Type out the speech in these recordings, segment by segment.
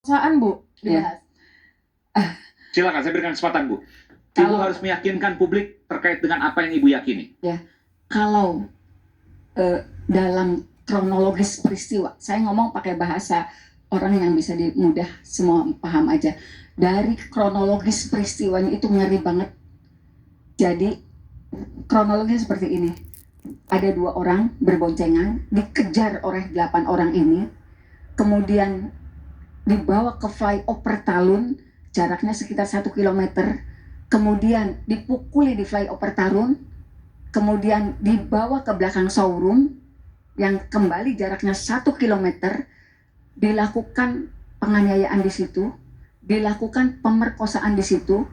Soal Bu, Ya. Silakan, saya berikan kesempatan Bu. Ibu harus meyakinkan publik terkait dengan apa yang Ibu yakini. Ya, kalau dalam kronologis peristiwa, saya ngomong pakai bahasa orang yang bisa mudah semua paham aja. Dari kronologis peristiwanya itu ngeri banget. Jadi kronologisnya seperti ini. Ada 2 orang berboncengan, dikejar oleh 8 orang ini, kemudian dibawa ke flyover Talun, jaraknya sekitar 1 kilometer, kemudian dipukuli di flyover Talun, kemudian dibawa ke belakang showroom, yang kembali jaraknya 1 kilometer, dilakukan penganiayaan di situ, dilakukan pemerkosaan di situ,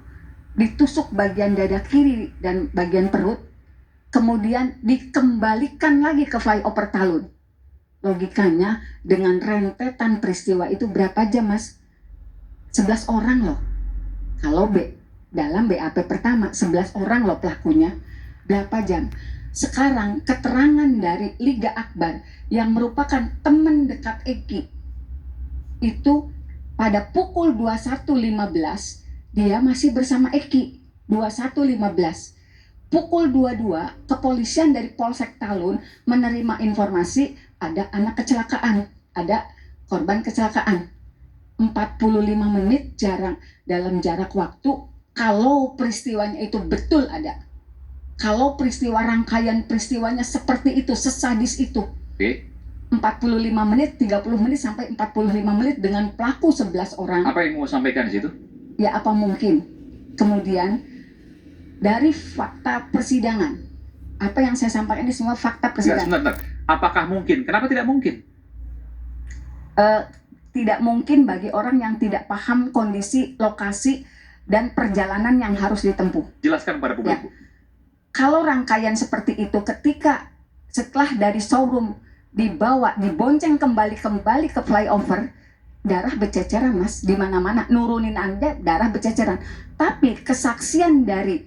ditusuk bagian dada kiri dan bagian perut, kemudian dikembalikan lagi ke flyover Talun. Logikanya dengan rentetan peristiwa itu berapa jam, Mas? 11 orang loh. Kalau dalam BAP pertama 11 orang loh pelakunya. Berapa jam? Sekarang keterangan dari Liga Akbar yang merupakan teman dekat Eki itu pada pukul 21.15 dia masih bersama Eki. 21.15. Pukul 22 kepolisian dari Polsek Talun menerima informasi ada anak kecelakaan, ada korban kecelakaan. 45 menit dalam jarak waktu kalau peristiwanya itu betul ada. Kalau peristiwa rangkaian peristiwanya seperti itu, sesadis itu. 45 menit, 30 menit sampai 45 menit dengan pelaku 11 orang. Apa yang mau sampaikan di situ? Ya apa mungkin. Kemudian dari fakta persidangan, apa yang saya sampaikan ini semua fakta persidangan. Sebentar. Apakah mungkin? Kenapa tidak mungkin? Tidak mungkin bagi orang yang tidak paham kondisi, lokasi, dan perjalanan yang harus ditempuh. Jelaskan kepada publik. Ya. Kalau rangkaian seperti itu, ketika setelah dari showroom dibonceng kembali ke flyover, darah berceceran, Mas, di mana-mana. Nurunin Anda, darah berceceran. Tapi kesaksian dari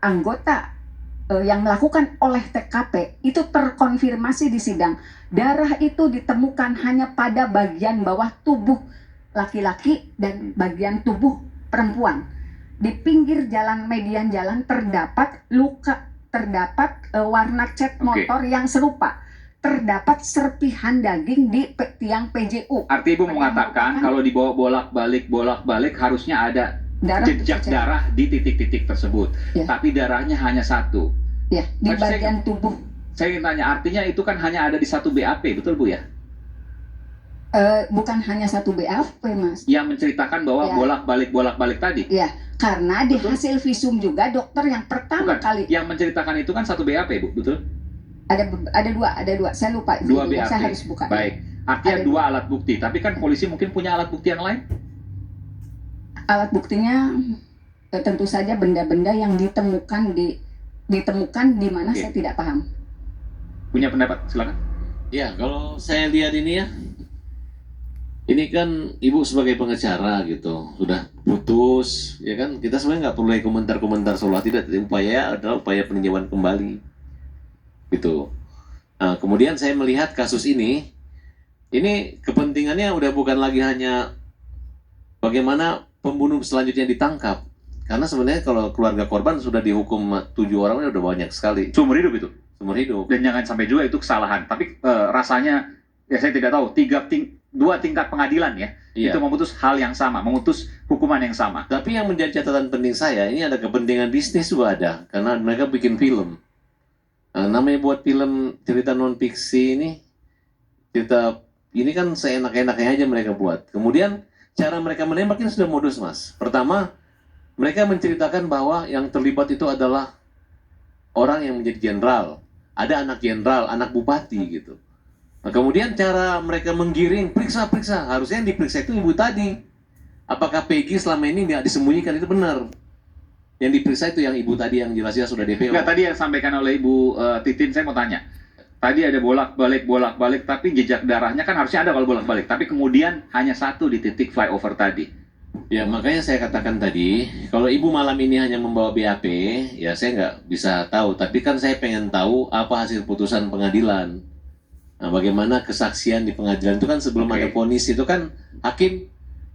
anggota yang melakukan oleh TKP itu terkonfirmasi di sidang. Darah itu ditemukan hanya pada bagian bawah tubuh laki-laki dan bagian tubuh perempuan. Di pinggir jalan, median jalan terdapat luka, terdapat warna cat motor yang serupa. Terdapat serpihan daging di tiang PJU. Arti Ibu mengatakan kalau dibawa bolak-balik harusnya ada jejak darah di titik-titik tersebut. Ya. Tapi darahnya hanya 1. Ya, di bagian tubuh. Saya ingin tanya, artinya itu kan hanya ada di 1 BAP, betul Bu ya? Bukan hanya 1 BAP, Mas. Yang menceritakan bahwa bolak-balik tadi. Ya, karena di hasil visum juga dokter yang pertama kali. Yang menceritakan itu kan 1 BAP, Bu, betul? Ada dua. Saya lupa. 2 BAP. Saya harus buka. Baik. Artinya 2 alat bukti. Tapi kan polisi mungkin punya alat bukti yang lain? Alat buktinya tentu saja benda-benda yang ditemukan di mana saya tidak paham. Punya pendapat? Silakan. Ya, kalau saya lihat ini ya, ini kan Ibu sebagai pengacara gitu, sudah putus, ya kan? Kita sebenarnya nggak perlu komentar-komentar soal tidak. Upaya adalah upaya peninjauan kembali, gitu. Nah, kemudian saya melihat kasus ini kepentingannya udah bukan lagi hanya bagaimana pembunuh selanjutnya ditangkap. Karena sebenarnya kalau keluarga korban sudah dihukum 7 orang udah banyak sekali. Seumur hidup itu? Seumur hidup. Dan jangan sampai juga itu kesalahan. Tapi rasanya, ya saya tidak tahu, 2 tingkat pengadilan ya, itu memutus hal yang sama, memutus hukuman yang sama. Tapi yang menjadi catatan penting saya, ini ada kepentingan bisnis juga ada. Karena mereka bikin film. Nah, namanya buat film cerita non-fiksi ini kan seenak-enaknya aja mereka buat. Kemudian cara mereka menembak ini sudah modus, Mas. Pertama, mereka menceritakan bahwa yang terlibat itu adalah orang yang menjadi jenderal. Ada anak jenderal, anak bupati gitu. Nah, kemudian cara mereka menggiring, periksa. Harusnya yang diperiksa itu ibu tadi. Apakah Peggy selama ini nggak disembunyikan, itu benar. Yang diperiksa itu yang ibu tadi yang jelas-jelas sudah DPO. Nggak, tadi yang sampaikan oleh Ibu Titin, saya mau tanya. Tadi ada bolak-balik, tapi jejak darahnya kan harusnya ada kalau bolak-balik. Tapi kemudian hanya 1 di titik flyover tadi. Ya, makanya saya katakan tadi, kalau ibu malam ini hanya membawa BAP, ya saya nggak bisa tahu. Tapi kan saya pengen tahu apa hasil putusan pengadilan. Nah, bagaimana kesaksian di pengadilan itu kan sebelum ada vonis itu kan hakim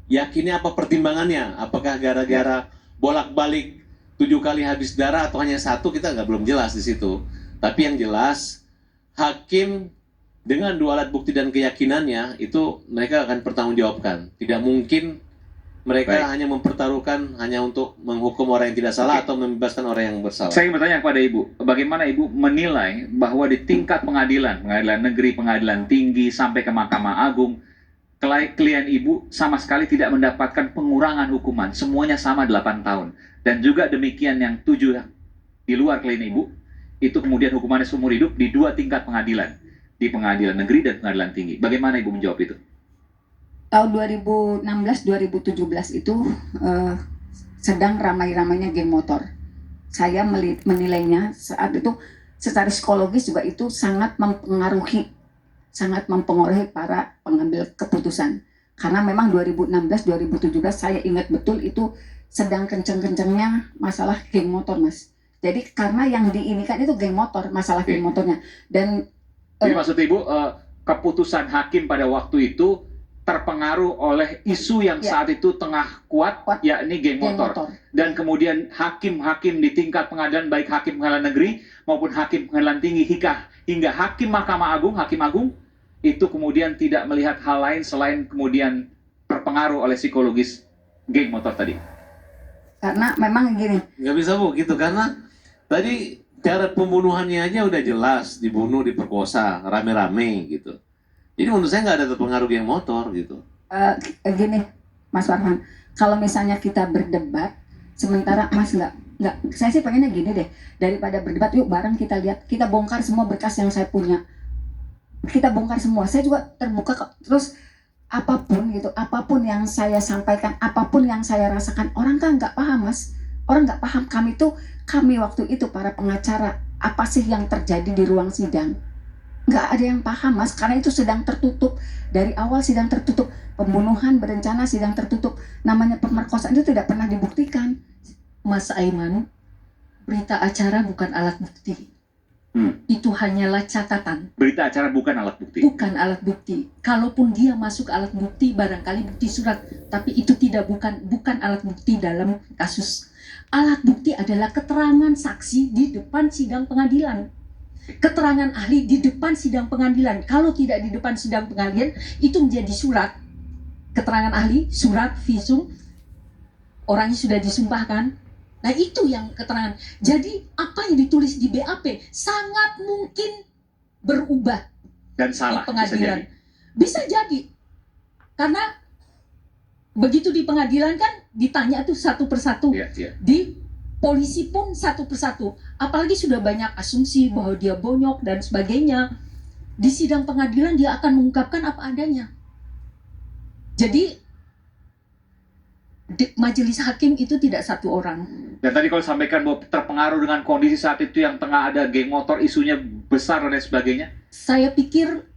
yakinnya apa pertimbangannya? Apakah gara-gara bolak-balik 7 kali habis darah atau hanya satu, kita belum jelas di situ. Tapi yang jelas hakim dengan 2 alat bukti dan keyakinannya itu mereka akan pertanggungjawabkan. Tidak mungkin mereka Baik. hanya mempertaruhkan hanya untuk menghukum orang yang tidak salah atau membebaskan orang yang bersalah. Saya ingin bertanya kepada Ibu, bagaimana Ibu menilai bahwa di tingkat pengadilan, pengadilan negeri, pengadilan tinggi, sampai ke Mahkamah Agung, klien Ibu sama sekali tidak mendapatkan pengurangan hukuman, semuanya sama 8 tahun. Dan juga demikian yang 7 di luar klien Ibu, itu kemudian hukumannya seumur hidup di 2 tingkat pengadilan, di pengadilan negeri dan pengadilan tinggi. Bagaimana Ibu menjawab itu? Tahun 2016-2017 itu sedang ramai-ramainya geng motor. Saya menilainya saat itu secara psikologis juga itu sangat mempengaruhi para pengambil keputusan. Karena memang 2016-2017 saya ingat betul itu sedang kenceng-kencengnya masalah geng motor, Mas. Jadi karena yang diinikan itu geng motor, masalah geng motornya. Dan Jadi maksud Ibu, keputusan hakim pada waktu itu terpengaruh oleh isu yang Ya. saat itu tengah kuat, yakni geng motor. Dan kemudian hakim-hakim di tingkat pengadilan, baik hakim pengadilan negeri maupun hakim pengadilan tinggi, hingga hakim Mahkamah Agung, hakim agung, itu kemudian tidak melihat hal lain selain kemudian terpengaruh oleh psikologis geng motor tadi. karena memang gini, Nggak bisa Bu, gitu. Karena tadi cara pembunuhannya aja udah jelas, dibunuh, diperkosa, rame-rame gitu. Jadi menurut saya nggak ada terpengaruh geng motor gitu. gini Mas Farhan, kalau misalnya kita berdebat sementara Mas nggak, saya sih pengennya gini deh, daripada berdebat yuk bareng kita lihat, kita bongkar semua berkas yang saya punya, kita bongkar semua, saya juga terbuka kok. Terus apapun gitu, apapun yang saya sampaikan, apapun yang saya rasakan, orang kan nggak paham, Mas, orang nggak paham. Kami waktu itu para pengacara, apa sih yang terjadi di ruang sidang, nggak ada yang paham, Mas, karena itu sedang tertutup. Dari awal sidang tertutup, pembunuhan berencana sidang tertutup, namanya pemerkosaan itu tidak pernah dibuktikan. Mas Aiman, berita acara bukan alat bukti. Itu hanyalah catatan, Berita acara bukan alat bukti. bukan alat bukti. Kalaupun dia masuk alat bukti, barangkali bukti surat, tapi itu bukan alat bukti dalam kasus. Alat bukti adalah keterangan saksi di depan sidang pengadilan. Keterangan ahli di depan sidang pengadilan. Kalau tidak di depan sidang pengadilan, itu menjadi surat. Keterangan ahli, surat, visum, orangnya sudah disumpahkan. Nah itu yang keterangan. Jadi apa yang ditulis di BAP sangat mungkin berubah Dan di salah, pengadilan. Bisa jadi. Karena begitu di pengadilan kan ditanya tuh satu persatu. Iya, iya. Di polisi pun satu persatu. Apalagi sudah banyak asumsi bahwa dia bonyok dan sebagainya. Di sidang pengadilan dia akan mengungkapkan apa adanya. Jadi majelis hakim itu tidak satu orang. Dan tadi kalau sampaikan bahwa terpengaruh dengan kondisi saat itu yang tengah ada geng motor, isunya besar dan lain sebagainya. Saya pikir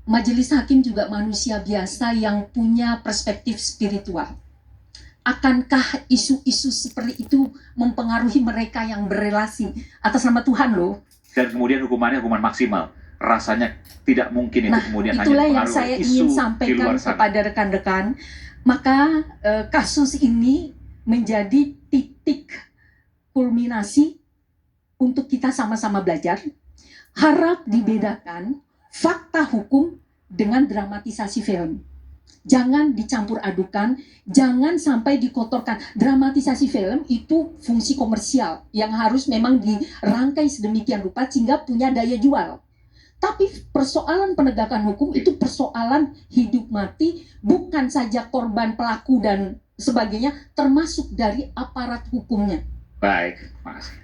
majelis hakim juga manusia biasa yang punya perspektif spiritual. Akankah isu-isu seperti itu mempengaruhi mereka yang berelasi atas nama Tuhan loh? Dan kemudian hukumannya hukuman maksimal. Rasanya tidak mungkin itu Nah, kemudian hanya itulah yang pengaruh saya isu ingin di sampaikan luar sana. kepada rekan-rekan. Maka kasus ini menjadi titik kulminasi untuk kita sama-sama belajar. Harap dibedakan fakta hukum dengan dramatisasi film. Jangan dicampur adukan, jangan sampai dikotorkan. Dramatisasi film itu fungsi komersial yang harus memang dirangkai sedemikian rupa sehingga punya daya jual. Tapi persoalan penegakan hukum itu persoalan hidup mati, bukan saja korban, pelaku, dan sebagainya, termasuk dari aparat hukumnya. Baik, makasih.